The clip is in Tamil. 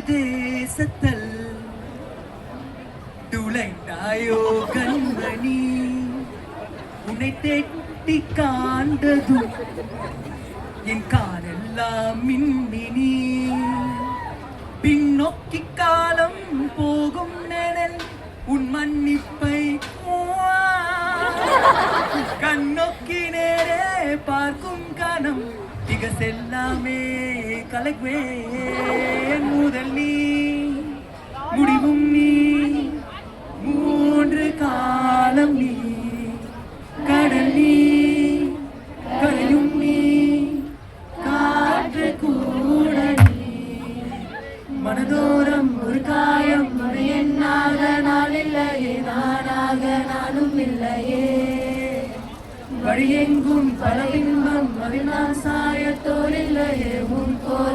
தேசத்தல் துளைந்தாயோ கண்மணி உன்னை தேட்டி காண்டதும் என் காலெல்லாம் மின்மினி பின்னோக்கி காலம் போகும் நிழல் உன் மன்னிப்பை கண்ணோக்கி நேரே பார்க்கும் கணம் திக செல்லாமே கலக்குவேன் முதல் நீ முடிவும் நீ மூன்று காலம் நீ கடல் நீ கரையும் நீ காற்று கூட நீ மனதோரம் ஒரு காயம் அது என்னாக நான் இல்லையே நானாக நானும் இல்லையே வழியெங்கும் பல இன்பம் அதில் நான் சாயத்தோர் இல்லையே உன் கோர்